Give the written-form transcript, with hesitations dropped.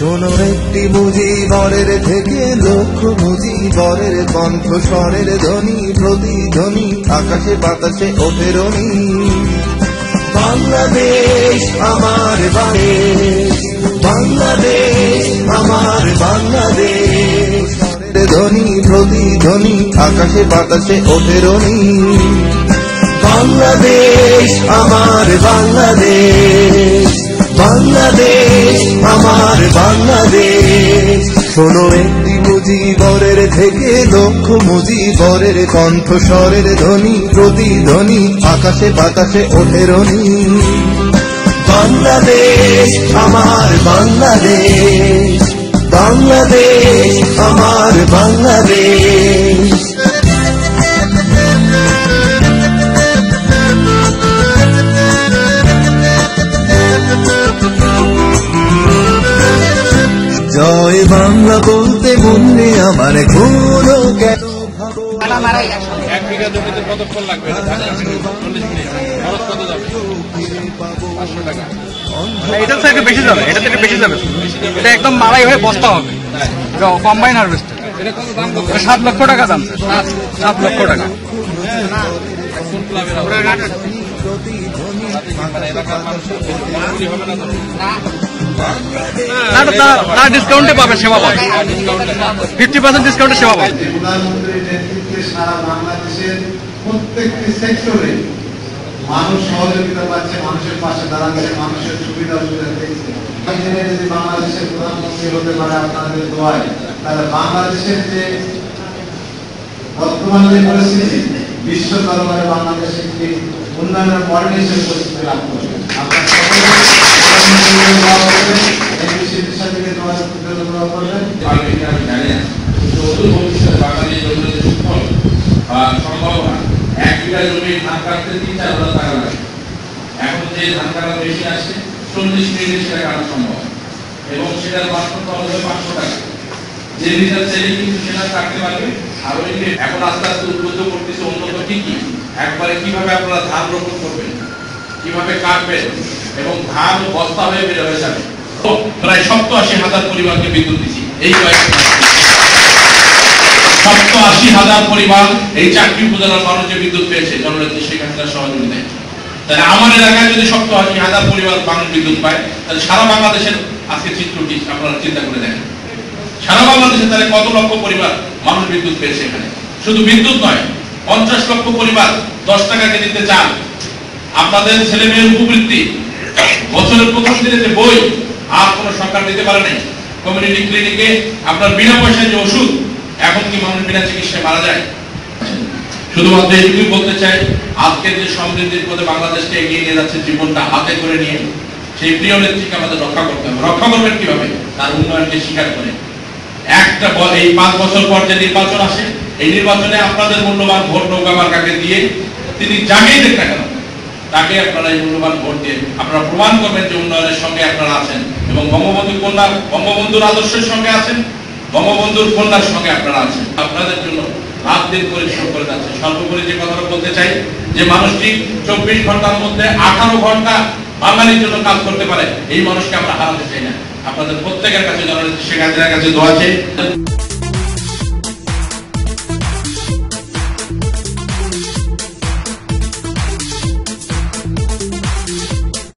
শোনো একটি মুজিবরের থেকে লক্ষ মুজিবরের কণ্ঠ স্বরের ধ্বনি প্রতিধ্বনি আকাশে বাতাসে ওঠে রনি। বাংলাদেশ আমার বাংলাদেশ, বাংলাদেশ আমার বাংলাদেশ, স্বরের ধ্বনি প্রতিধ্বনি আকাশে বাতাসে ওঠে রনি। বাংলাদেশ আমার বাংলাদেশ, বাংলাদেশ আমার বাংলাদেশ। শোনো একটি মুজিবরের থেকে লক্ষ মুজিবরের কণ্ঠ স্বরের ধ্বনি প্রতিধ্বনি আকাশে বাতাসে ওঠে রনি। বাংলাদেশ আমার বাংলাদেশ, বাংলাদেশ আমার বাংলাদেশ। জয় বাংলা বলতে বললে আমার কোনো কেন ভাবো। 1 বিঘা জমিতে কত ফল লাগবে? 40 মিনিট খরচ কত যাবে? 500 টাকা। এটা থেকে বেশি যাবে, এটা থেকে বেশি যাবে। এটা একদম মারাই হয়ে বস্তা হবে, কম্বাইন হারভেস্টার। এটা কত দাম? 7 লক্ষ টাকা দাম। 7 লক্ষ টাকা। না ডিসকাউন্টে পাবে, সেবা পাবে, 50% ডিসকাউন্টে সেবা পাবে। প্রধানমন্ত্রীর নেতৃত্বে সারা বাংলাদেশের প্রত্যেকটি সেক্টরে মানুষ সহযোগিতা পাচ্ছে, মানুষের পাশে দাঁড়াচ্ছে, মানুষের সুবিধা অসুবিধা দেখছে। যদি বাংলাদেশের প্রধানমন্ত্রী হতে পারে আপনাদের দোয়ায়, তাহলে বাংলাদেশের যে বর্তমান যে পরিস্থিতি, বিশ্ব দরবারে বাংলাদেশ একটি উন্নয়নের মডেল হিসেবে পরিস্থিতি লাভ করবে। আপনার সম্ভাবনা 1 বিঘা জমি ধান কাটতে 3-4 হাজার টাকা লাগে। এখন যে ধান কাটার মেশিন আসছে 40 মিনিটে সেটা কাটা সম্ভব, এবং সেটার বাস্তব খরচ হবে 500 টাকা। যে লিটার চাইলে কিন্তু সেটা কাটতে পারবে। আর ওই এখন আস্তে আস্তে উদ্বুদ্ধ করতেছে উন্নত ঠিকই, একবারে কিভাবে আপনারা ধান রোপণ করবেন, কিভাবে কাটবেন, এবং ধান বস্তা হয়ে বের হয়ে যাবে। প্রায় 87,000 পরিবারকে বিদ্যুৎ দিচ্ছি এই কয়েক মাস। 87,000 পরিবার এই 4টি উপজেলার মানুষ যে বিদ্যুৎ পেয়েছে জননেত্রী শেখ হাসিনার সহযোগিতায়। তাহলে আমার এলাকায় যদি 87,000 পরিবার মানুষ বিদ্যুৎ পায়, তাহলে সারা বাংলাদেশের আজকে চিত্রটি আপনারা চিন্তা করে দেখেন। সারা বাংলাদেশে তাহলে কত লক্ষ পরিবার মানুষ বিদ্যুৎ পেয়েছে। এখানে শুধু বিদ্যুৎ নয়, 50 লক্ষ পরিবার 10 টাকা কেজিতে চাল। আপনাদের ছেলে মেয়ের উপবৃত্তি, বছরের প্রথম দিনে যে বই আর কোন সরকার দিতে পারে নাই। কমিউনিটি ক্লিনিকে আপনার বিনা পয়সায় যে ওষুধ, এখন কি মানুষ বিনা চিকিৎসায় মারা যায়? শুধুমাত্র এইটুকুই বলতে চাই, আজকের যে সমৃদ্ধির পথে বাংলাদেশকে এগিয়ে নিয়ে যাচ্ছে জীবনটা হাতে করে নিয়ে, সেই প্রিয় নেত্রীকে আমাদের রক্ষা করতে হবে। রক্ষা করবেন কিভাবে? তার উন্নয়নকে স্বীকার করে। এই 5 বছর পর যে নির্বাচন আসে, এই নির্বাচনে আপনাদের মূল্যবান ভোট নৌকা মার্কাকে দিয়ে তিনি যাকেই দেখ না কেন তাকে আপনারা এই মূল্যবান ভোট দিয়ে আপনারা প্রমাণ করবেন যে উন্নয়নের সঙ্গে আপনারা আছেন, এবং বঙ্গবন্ধুর আদর্শের সঙ্গে আছেন, বঙ্গবন্ধুর কন্যার সঙ্গে আপনারা আছেন। আপনাদের জন্য রাত দিন পরিশ্রম করে যাচ্ছে। সর্বোপরি যে কথাটা বলতে চাই, যে মানুষটি 24 ঘন্টার মধ্যে 18 ঘন্টা বাঙালির জন্য কাজ করতে পারে, এই মানুষকে আমরা হারাতে চাই না। আপনাদের প্রত্যেকের কাছে জননেত্রী শেখ হাসিনার কাছে দোয়া চাই।